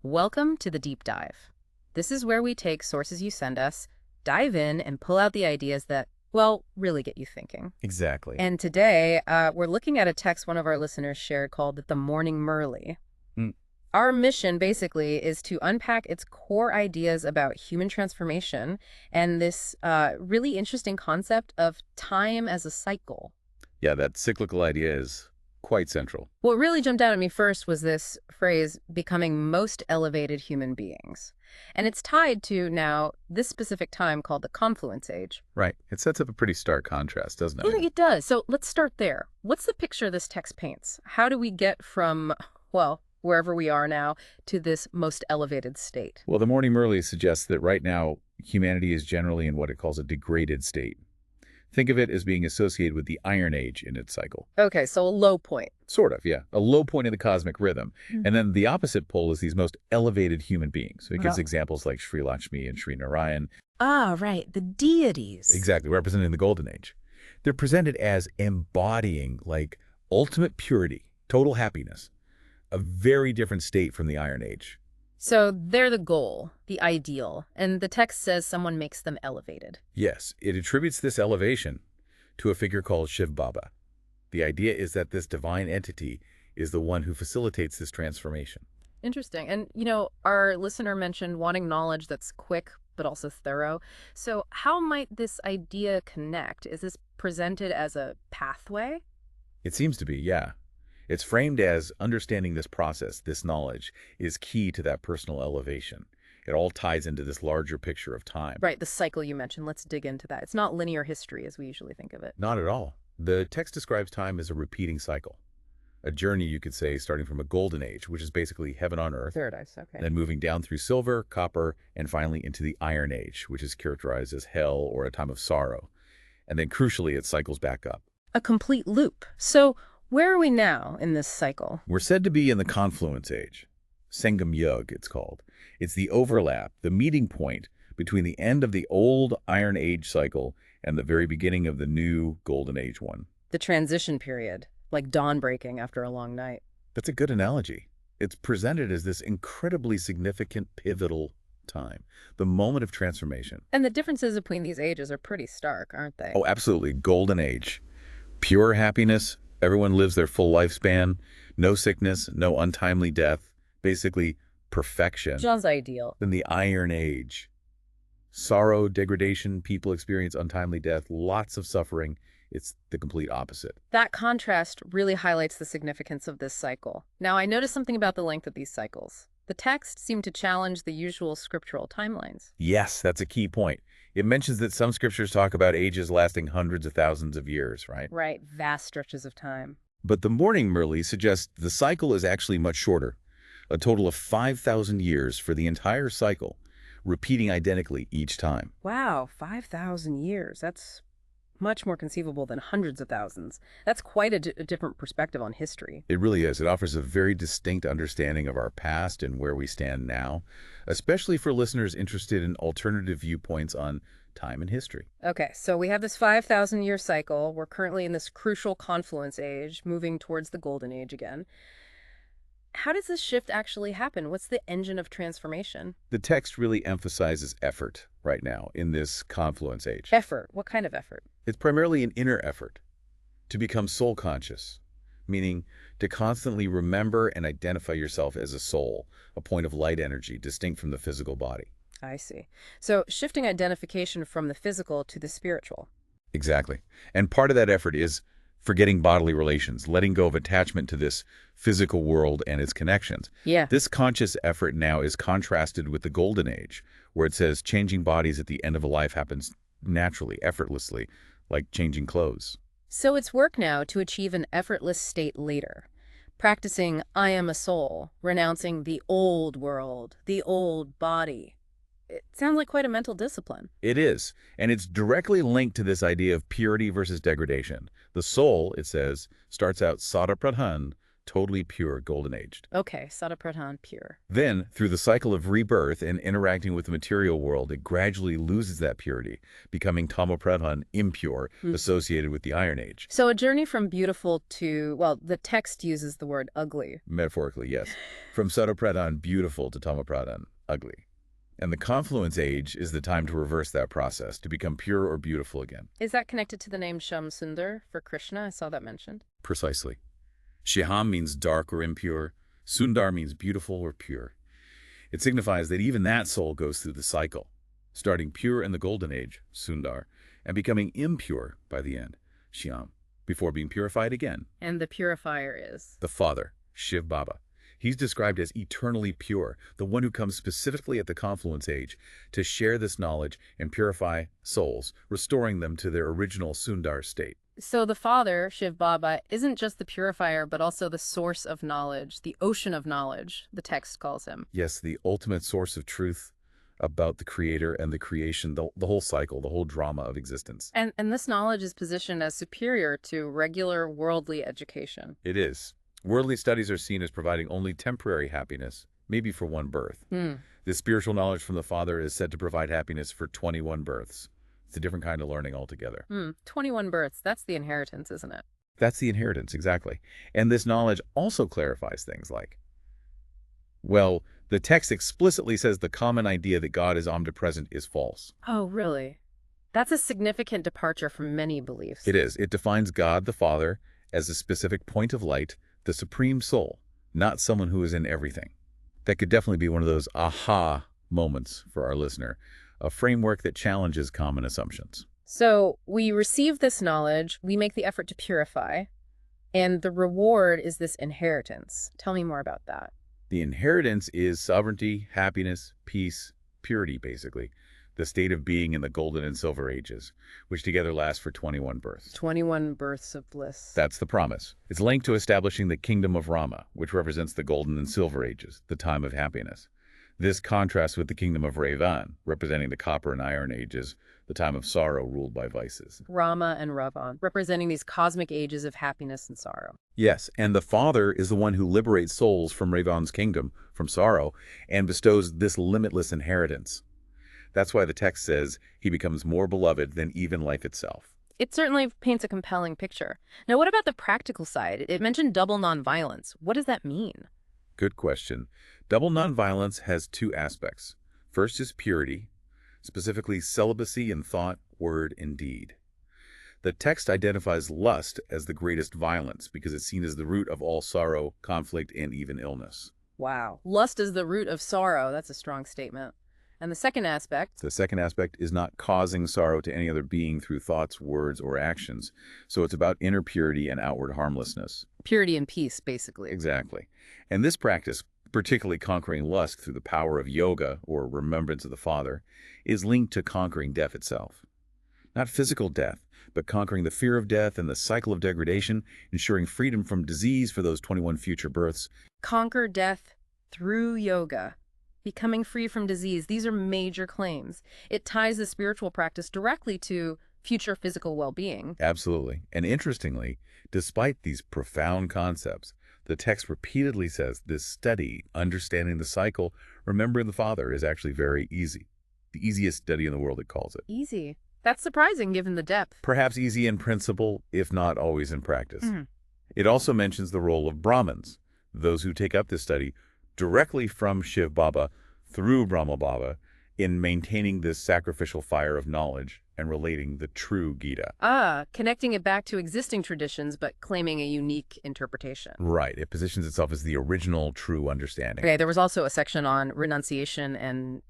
Welcome to the Deep Dive. This is where we take sources you send us, dive in, and pull out the ideas that, well, really get you thinking. Exactly. And today, we're looking at a text one of our listeners shared called The Morning Murli. Mm, Our mission, basically, is to unpack its core ideas about human transformation and this really interesting concept of time as a cycle. yeah, that cyclical idea is quite central. What really jumped out at me first was this phrase, becoming most elevated human beings. And it's tied to now this specific time called the Confluence Age. Right. It sets up a pretty stark contrast, doesn't it? Yeah, it does. So let's start there. What's the picture this text paints? How do we get from, well, wherever we are now to this most elevated state? Well, the Morning Murli suggests that right now, humanity is generally in what it calls a degraded state. Think of it as being associated with the Iron Age in its cycle. Okay, so a low point. Sort of, yeah. A low point in the cosmic rhythm. And then the opposite pole is these most elevated human beings. So it gives Oh. examples like Sri Lakshmi and Sri Narayan, Ah, right, the deities. exactly, representing the Golden Age. They're presented as embodying, like, ultimate purity, total happiness. A very different state from the Iron Age. So they're the goal, the ideal, and the text says someone makes them elevated. Yes, it attributes this elevation to a figure called Shiv Baba. The idea is that this divine entity is the one who facilitates this transformation. Interesting. And, our listener mentioned wanting knowledge that's quick but also thorough. So how might this idea connect? Is this presented as a pathway? It seems to be, yeah. It's framed as understanding this process, this knowledge, is key to that personal elevation. It all ties into this larger picture of time. Right, the cycle you mentioned. Let's dig into that. It's not linear history as we usually think of it. Not at all. The text describes time as a repeating cycle. A journey, you could say, starting from a golden age, which is basically heaven on earth, Paradise, okay. then moving down through silver, copper, and finally into the Iron Age, which is characterized as hell or a time of sorrow. And then crucially, it cycles back up. A complete loop. So where are we now in this cycle? We're said to be in the Confluence Age. Sangam Yug, it's called. It's the overlap, the meeting point between the end of the old Iron Age cycle and the very beginning of the new Golden Age one. The transition period, like dawn breaking after a long night. That's a good analogy. It's presented as this incredibly significant pivotal time, the moment of transformation. And the differences between these ages are pretty stark, aren't they? Oh, absolutely. Golden Age. Pure happiness. Everyone lives their full lifespan. No sickness, no untimely death. Basically, perfection. John's ideal. Then the Iron Age. Sorrow, degradation, people experience untimely death, lots of suffering. It's the complete opposite. That contrast really highlights the significance of this cycle. Now, I noticed something about the length of these cycles. The text seemed to challenge the usual scriptural timelines. Yes, that's a key point. It mentions that some scriptures talk about ages lasting hundreds of thousands of years, right? Right, vast stretches of time. But the Morning Murli suggests the cycle is actually much shorter, a total of 5,000 years for the entire cycle, repeating identically each time. Wow, 5,000 years. That's much more conceivable than hundreds of thousands. That's quite a different perspective on history. It really is. It offers a very distinct understanding of our past and where we stand now, especially for listeners interested in alternative viewpoints on time and history. Okay, so we have this 5,000-year cycle. We're currently in this crucial confluence age, moving towards the golden age again. How does this shift actually happen? What's the engine of transformation? The text really emphasizes effort right now in this confluence age. Effort. What kind of effort? It's primarily an inner effort to become soul conscious, meaning to constantly remember and identify yourself as a soul, a point of light energy distinct from the physical body. I see. So shifting identification from the physical to the spiritual. Exactly. And part of that effort is forgetting bodily relations, letting go of attachment to this physical world and its connections. Yeah. This conscious effort now is contrasted with the Golden Age, where it says changing bodies at the end of a life happens naturally, effortlessly, like changing clothes. So it's work now to achieve an effortless state later. Practicing I am a soul, renouncing the old world, the old body. It sounds like quite a mental discipline. It is, and it's directly linked to this idea of purity versus degradation. The soul, it says, starts out sada pradhan, totally pure, golden-aged. Okay, Satapradhan pure. Then, through the cycle of rebirth and interacting with the material world, it gradually loses that purity, becoming Tamopradhan impure, associated with the Iron Age. So a journey from beautiful to, well, the text uses the word ugly. Metaphorically, yes. From Satopradhan beautiful to Tamopradhan ugly. And the confluence age is the time to reverse that process, to become pure or beautiful again. Is that connected to the name Sham Sundar for Krishna? I saw that mentioned. Precisely. Shiham means dark or impure. Sundar means beautiful or pure. It signifies that even that soul goes through the cycle, starting pure in the golden age, Sundar, and becoming impure by the end, Shyam, before being purified again. And the purifier is? The Father, Shiv Baba. He's described as eternally pure, the one who comes specifically at the confluence age to share this knowledge and purify souls, restoring them to their original Sundar state. So the Father, Shiv Baba, isn't just the purifier, but also the source of knowledge, the ocean of knowledge, the text calls him. Yes, the ultimate source of truth about the Creator and the creation, the whole cycle, the whole drama of existence. And this knowledge is positioned as superior to regular worldly education. It is. Worldly studies are seen as providing only temporary happiness, maybe for one birth. This spiritual knowledge from the Father is said to provide happiness for 21 births. It's a different kind of learning altogether. 21 births, that's the inheritance, isn't it? That's the inheritance, exactly. And this knowledge also clarifies things like, well, the text explicitly says the common idea that God is omnipresent is false. Oh, really? That's a significant departure from many beliefs. It is. It defines God the Father as a specific point of light, the supreme soul, not someone who is in everything. That could definitely be one of those aha moments for our listener, a framework that challenges common assumptions. So we receive this knowledge, we make the effort to purify, and the reward is this inheritance. Tell me more about that. The inheritance is sovereignty, happiness, peace, purity, basically, the state of being in the golden and silver ages, which together last for 21 births. 21 births of bliss. That's the promise. It's linked to establishing the kingdom of Rama, which represents the golden and silver ages, the time of happiness. This contrasts with the kingdom of Ravan, representing the copper and iron ages, the time of sorrow ruled by vices. Rama and Ravan, representing these cosmic ages of happiness and sorrow. Yes, and the Father is the one who liberates souls from Ravan's kingdom, from sorrow, and bestows this limitless inheritance. That's why the text says he becomes more beloved than even life itself. It certainly paints a compelling picture. Now, what about the practical side? It mentioned double nonviolence. What does that mean? Good question. Double nonviolence has two aspects. First is purity, specifically celibacy in thought, word, and deed. The text identifies lust as the greatest violence because it's seen as the root of all sorrow, conflict, and even illness. Wow. Lust is the root of sorrow. That's a strong statement. And the second aspect? The second aspect is not causing sorrow to any other being through thoughts, words, or actions. So it's about inner purity and outward harmlessness. Purity and peace, basically. Exactly. And this practice, particularly conquering lust through the power of yoga or remembrance of the Father, is linked to conquering death itself. Not physical death, but conquering the fear of death and the cycle of degradation, ensuring freedom from disease for those 21 future births. Conquer death through yoga. Becoming free from disease. These are major claims. It ties the spiritual practice directly to future physical well-being. Absolutely. And interestingly, despite these profound concepts, the text repeatedly says this study, understanding the cycle, remembering the Father, is actually very easy. The easiest study in the world, it calls it. Easy. That's surprising given the depth. Perhaps easy in principle, if not always in practice. It also mentions the role of Brahmins, those who take up this study directly from Shiv Baba through Brahma Baba in maintaining this sacrificial fire of knowledge and relating the true Gita. Connecting it back to existing traditions, but claiming a unique interpretation. Right. It positions itself as the original true understanding. Okay, there was also a section on renunciation and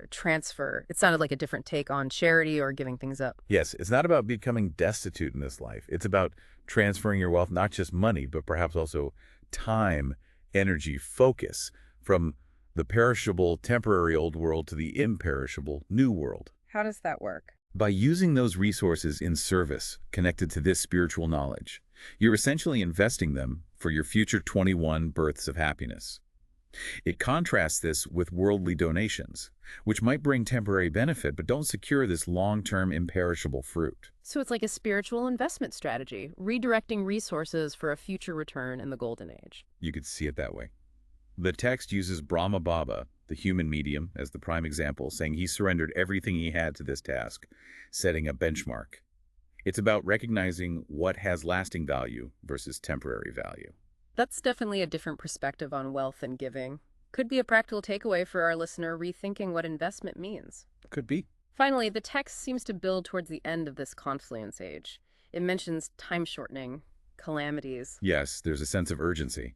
transfer. It sounded like a different take on charity or giving things up. Yes, it's not about becoming destitute in this life. It's about transferring your wealth, not just money, but perhaps also time, energy, focus from the perishable, temporary old world to the imperishable new world. How does that work? By using those resources in service connected to this spiritual knowledge, you're essentially investing them for your future 21 births of happiness. It contrasts this with worldly donations, which might bring temporary benefit but don't secure this long-term imperishable fruit. So it's like a spiritual investment strategy, redirecting resources for a future return in the Golden Age. You could see it that way. The text uses Brahma Baba, the human medium, as the prime example, saying he surrendered everything he had to this task, setting a benchmark. It's about recognizing what has lasting value versus temporary value. That's definitely a different perspective on wealth and giving. Could be a practical takeaway for our listener rethinking what investment means. Could be. Finally, the text seems to build towards the end of this confluence age. It mentions time shortening, calamities. Yes, there's a sense of urgency.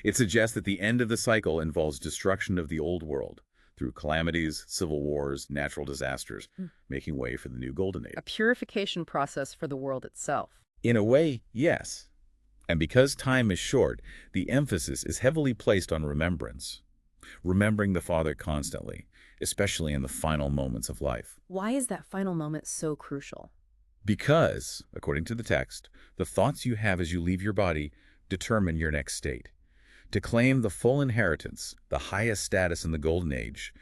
It suggests that the end of the cycle involves destruction of the old world through calamities, civil wars, natural disasters, making way for the new golden age. A purification process for the world itself. In a way, yes. And because time is short, the emphasis is heavily placed on remembrance. Remembering the Father constantly, especially in the final moments of life. Why is that final moment so crucial? Because, according to the text, the thoughts you have as you leave your body determine your next state. To claim the full inheritance, the highest status in the Golden Age,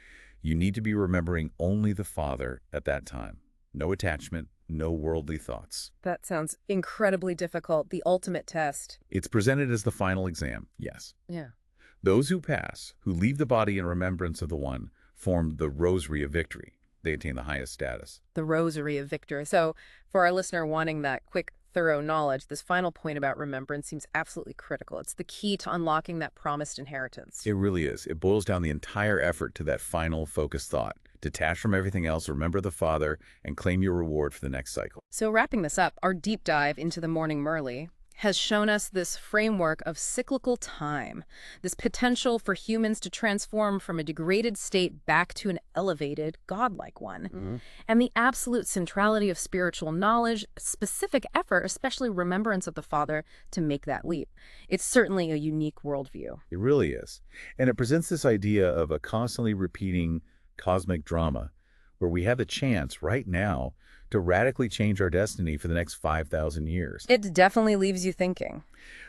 you need to be remembering only the Father at that time. No attachment, no worldly thoughts. That sounds incredibly difficult, the ultimate test. It's presented as the final exam, yes. Yeah. Those who pass, who leave the body in remembrance of the One, form the rosary of victory. They attain the highest status. The rosary of victory. So, for our listener wanting that quick, thorough knowledge, this final point about remembrance seems absolutely critical. It's the key to unlocking that promised inheritance. It really is. It boils down the entire effort to that final focused thought. Detach from everything else, remember the Father, and claim your reward for the next cycle. So wrapping this up, our deep dive into the Morning Murli has shown us this framework of cyclical time, this potential for humans to transform from a degraded state back to an elevated, godlike one, and the absolute centrality of spiritual knowledge, specific effort, especially remembrance of the Father, to make that leap. It's certainly a unique worldview. It really is. And it presents this idea of a constantly repeating cosmic drama where we have the chance right now to radically change our destiny for the next 5,000 years. It definitely leaves you thinking.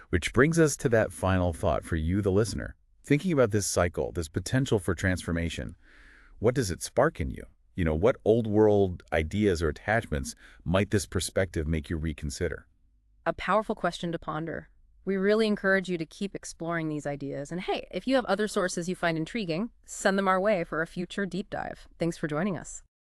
Which brings us to that final thought for you, the listener. Thinking about this cycle, this potential for transformation, what does it spark in you? You know, what old world ideas or attachments might this perspective make you reconsider? A powerful question to ponder. We really encourage you to keep exploring these ideas. And hey, if you have other sources you find intriguing, send them our way for a future deep dive. Thanks for joining us.